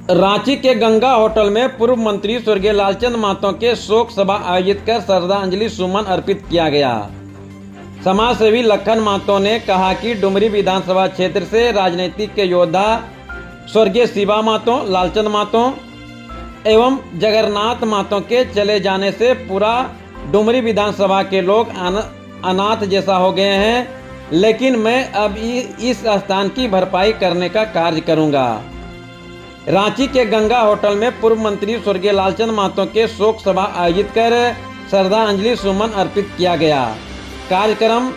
रांची के गंगा होटल में पूर्व मंत्री स्वर्गीय लालचंद महतो के शोक सभा आयोजित कर श्रद्धांजलि सुमन अर्पित किया गया। समाज सेवी लखन महतो ने कहा कि डुमरी विधानसभा क्षेत्र से राजनीतिक के योद्धा स्वर्गीय शिवा महतो, लालचंद महतो एवं जगन्नाथ महतो के चले जाने से पूरा डुमरी विधानसभा के लोग अनाथ जैसा हो गए हैं, लेकिन मैं अब इस स्थान की भरपाई करने का कार्य करूंगा। रांची के गंगा होटल में पूर्व मंत्री स्वर्गीय लालचंद महतो के शोक सभा आयोजित कर श्रद्धांजलि सुमन अर्पित किया गया। कार्यक्रम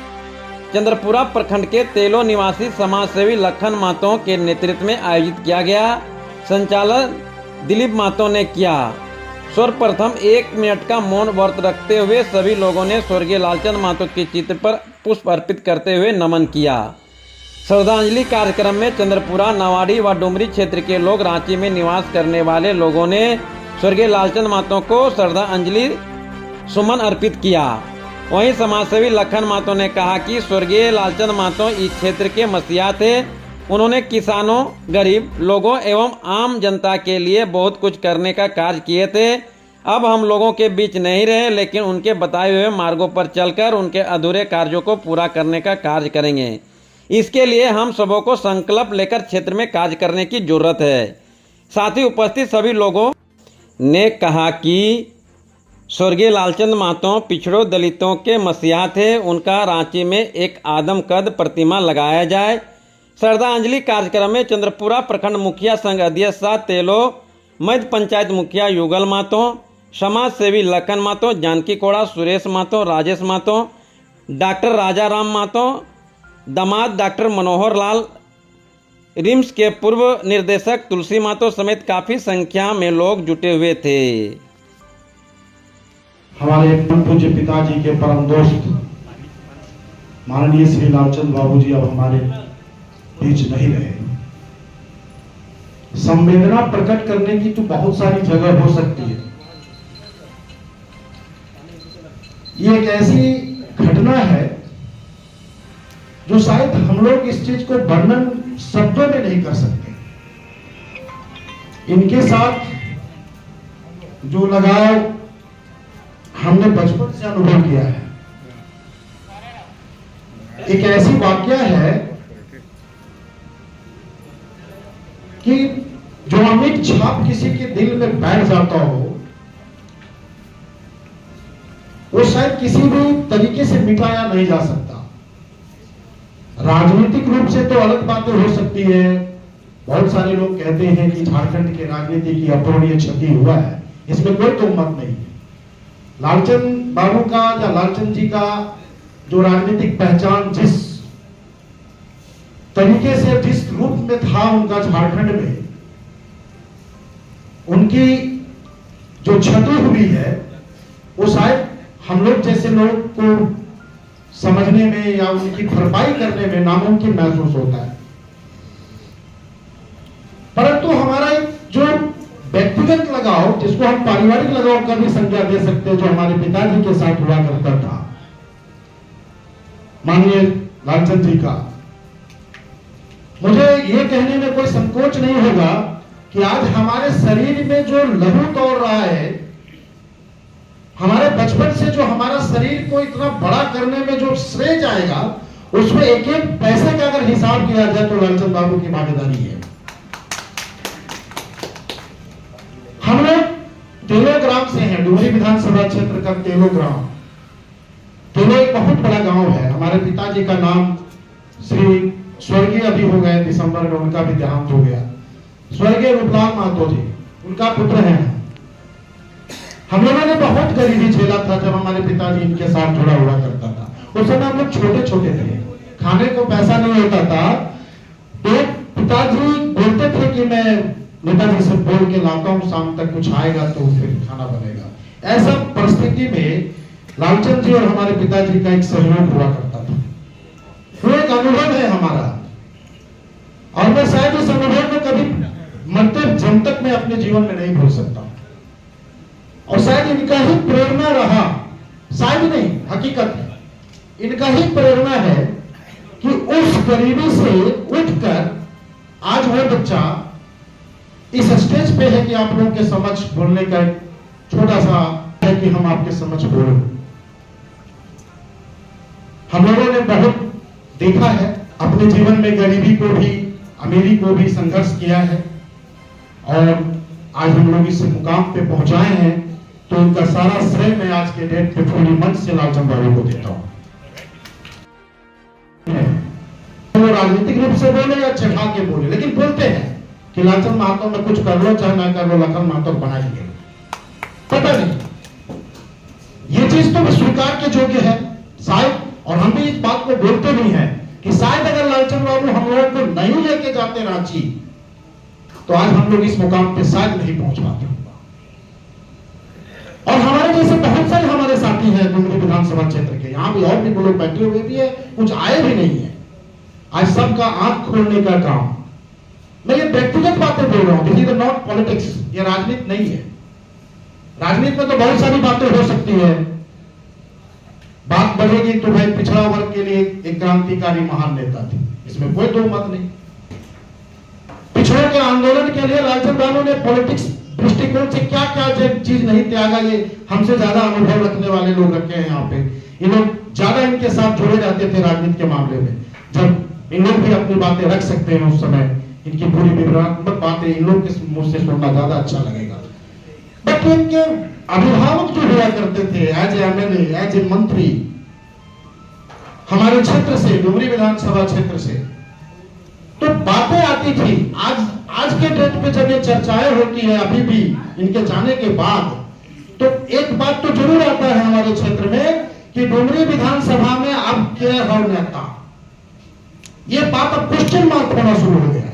चंद्रपुरा प्रखंड के तेलो निवासी समाज सेवी लखन महतो के नेतृत्व में आयोजित किया गया। संचालन दिलीप महतो ने किया। सर्वप्रथम 1 मिनट का मौन व्रत रखते हुए सभी लोगों ने स्वर्गीय लालचंद महतो के चित्र पर पुष्प अर्पित करते हुए नमन किया। श्रद्धांजलि कार्यक्रम में चंद्रपुरा, नवाड़ी व डुमरी क्षेत्र के लोग, रांची में निवास करने वाले लोगों ने स्वर्गीय लालचंद महतो को श्रद्धांजलि सुमन अर्पित किया। वहीं समाजसेवी लखन महतो ने कहा कि स्वर्गीय लालचंद महतो इस क्षेत्र के मसीहा थे। उन्होंने किसानों, गरीब लोगों एवं आम जनता के लिए बहुत कुछ करने का कार्य किए थे। अब हम लोगों के बीच नहीं रहे, लेकिन उनके बताए हुए मार्गों पर चलकर उनके अधूरे कार्यों को पूरा करने का कार्य करेंगे। इसके लिए हम सबों को संकल्प लेकर क्षेत्र में कार्य करने की जरूरत है। साथ ही उपस्थित सभी लोगों ने कहा कि स्वर्गीय लालचंद महतो पिछड़ों दलितों के मसीहा थे। उनका रांची में एक आदमकद प्रतिमा लगाया जाए। श्रद्धांजलि कार्यक्रम में चंद्रपुरा प्रखंड मुखिया संघ अध्यक्ष तेलो, मध्य पंचायत मुखिया युगल महतो, समाज सेवी लखन महतो, जानकी कोड़ा, सुरेश महतो, राजेश महतो, डॉक्टर राजा राम महतो, दामाद डॉक्टर मनोहर लाल, रिम्स के पूर्व निर्देशक तुलसी महतो समेत काफी संख्या में लोग जुटे हुए थे। हमारे पूज्य पिताजी के परम दोस्त माननीय श्री लालचंद बाबू जी अब हमारे बीच नहीं रहे। संवेदना प्रकट करने की तो बहुत सारी जगह हो सकती है। ये एक ऐसी घटना है जो शायद हम लोग इस चीज को वर्णन शब्दों में नहीं कर सकते। इनके साथ जो लगाव हमने बचपन से अनुभव किया है, एक ऐसी वाकया है कि जो अमिट छाप किसी के दिल में बैठ जाता हो, वो शायद किसी भी तरीके से मिटाया नहीं जा सकता। राजनीतिक रूप से तो अलग बातें हो सकती है। बहुत सारे लोग कहते हैं कि झारखंड के राजनीति की अपूरणीय क्षति हुआ है, इसमें कोई तो मत नहीं है। लालचंद बाबू का या लालचंद जी का जो राजनीतिक पहचान जिस तरीके से, जिस रूप में था उनका झारखंड में, उनकी जो क्षति हुई है वो शायद हम लोग जैसे लोग को समझने में या उनकी भरपाई करने में नामुमकिन महसूस होता है। परंतु हमारा एक जो व्यक्तिगत लगाव, जिसको हम पारिवारिक लगाव का भी संज्ञा दे सकते हैं, जो हमारे पिताजी के साथ हुआ करता था माननीय लालचंद जी का, मुझे ये कहने में कोई संकोच नहीं होगा कि आज हमारे शरीर में जो लहू दौड़ रहा है, हमारे बचपन से जो हमारा शरीर को इतना बड़ा करने में जो श्रेय जाएगा, उसमें एक एक पैसे का अगर हिसाब किया जाए तो लालचंद बाबू की भागीदारी है। हम लोग तेलो ग्राम से हैं, डुमरी विधानसभा क्षेत्र का तेलो ग्राम। तेलो एक बहुत बड़ा गांव है। हमारे पिताजी का नाम श्री स्वर्गीय अभी हो गए, दिसंबर में उनका भी देहांत हो गया। स्वर्गीय रूपलाल महतो जी उनका पुत्र है। हम लोगों ने बहुत गरीबी झेला था जब हमारे पिताजी इनके साथ जुड़ा हुआ करता था। उस समय हम लोग छोटे छोटे थे, खाने को पैसा नहीं होता था। तो पिताजी बोलते थे कि मैं नेताजी से बोल के लाता हूँ, शाम तक कुछ आएगा तो फिर खाना बनेगा। ऐसा परिस्थिति में लालचंद जी और हमारे पिताजी का एक सहयोग हुआ करता था। वो एक अनुभव है हमारा, और मैं शायद इस अनुभव को कभी मरते जम तक मैं अपने जीवन में नहीं भूल सकता। और शायद इनका ही प्रेरणा रहा, शायद नहीं, हकीकत है, इनका ही प्रेरणा है कि उस गरीबी से उठकर आज वो बच्चा इस स्टेज पे है कि आप लोगों के समक्ष बोलने का एक छोटा सा है कि हम आपके समक्ष बोलें। हम लोगों ने बहुत देखा है अपने जीवन में, गरीबी को भी अमीरी को भी संघर्ष किया है, और आज हम लोग इस मुकाम पे पहुंचाए हैं, तो उनका सारा श्रेय मैं आज के डेट पे पूरी मन से लालचंद बाबू को देता हूं। वो राजनीतिक रूप से बोले या चढ़ा के बोले, लेकिन बोलते हैं कि लालचंद महतो में कुछ कर लो चाहे ना कर लो, लखन महतो बना ही गए। पता नहीं, ये चीज तो स्वीकार के योग्य है शायद, और हम भी इस बात को बोलते भी हैं कि शायद अगर लालचंद बाबू हम लोगों को नहीं लेके जाते रांची, तो आज हम लोग इस मुकाम पे शायद नहीं पहुंच पाते। और हमारे जैसे बहुत सारे हमारे साथी हैं डुमरी विधानसभा क्षेत्र के, यहाँ भी और भी लोग बैठे हुए भी है, कुछ आए भी नहीं है। आज सबका आंख खोलने का काम, मैं ये व्यक्तिगत बातें बोल रहा हूं, दिस इज नॉट पॉलिटिक्स, ये राजनीति नहीं है। राजनीति में तो बहुत सारी बातें हो सकती है, बात बढ़ेगी तो भाई पिछड़ा वर्ग के लिए एक क्रांतिकारी महान नेता थे, इसमें कोई दो मत नहीं। पिछड़ों के आंदोलन के लिए लालचंद बाबू ने पॉलिटिक्स दृष्टिकोण से क्या क्या चीज नहीं त्यागा, ये हमसे ज्यादा अनुभव रखने वाले लोग रखे हैं यहाँ पे। ये लोग ज्यादा इनके साथ जुड़े रहते थे राजनीति के मामले में, जब इन लोग भी अपनी बातें रख सकते हैं उस समय, इनकी पूरी विवरणात्मक बातें इन लोग के मुंह से सुनना ज्यादा अच्छा लगेगा। बट इनके अभिभावक जो हुआ करते थे as a MLA, as a मंत्री, हमारे क्षेत्र से, डुमरी विधानसभा क्षेत्र से, तो बातें आती थी। आज के डेट पे जब ये चर्चाएं होती है अभी भी इनके जाने के बाद, तो एक बात तो जरूर आता है हमारे क्षेत्र में कि डुमरी विधानसभा में अब क्या है नेता, ये बात अब क्वेश्चन मार्क होना शुरू हो गया है।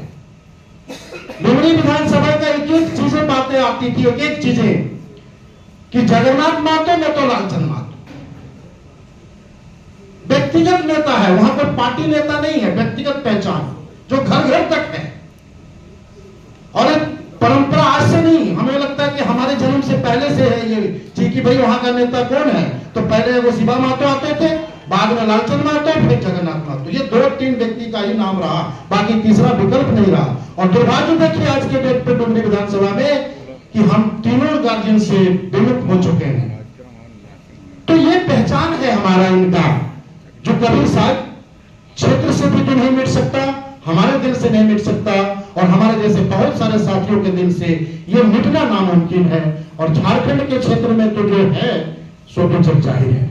डुमरी विधानसभा का एक एक चीजें बातें आती थी, एक एक चीजें कि जगन्नाथ महतो में तो लालचंद महतो व्यक्तिगत नेता है, वहां पर पार्टी नेता नहीं है, व्यक्तिगत पहचान जो घर घर तक है। और एक परंपरा आज से नहीं, हमें लगता है कि हमारे जन्म से पहले से है ये चीज कि भाई वहां का नेता कौन है, तो पहले वो शिवा महतो आते थे, बाद में लालचंद महतो, फिर जगन्नाथ महतो, ये दो तीन व्यक्ति का ही नाम रहा, बाकी तीसरा विकल्प नहीं रहा। और दुर्भाग्य देखिए आज के डेट पे डुमरी विधानसभा में कि हम तीनों गार्जियन से विमुख हो चुके हैं। तो ये पहचान है हमारा इनका, जो कभी शायद क्षेत्र से भी तो नहीं मिट सकता, हमारे दिल से नहीं मिट सकता, और हमारे जैसे बहुत सारे साथियों के दिल से ये मिटना नामुमकिन है। और झारखंड के क्षेत्र में तो जो है सो तो जग जाहिर है।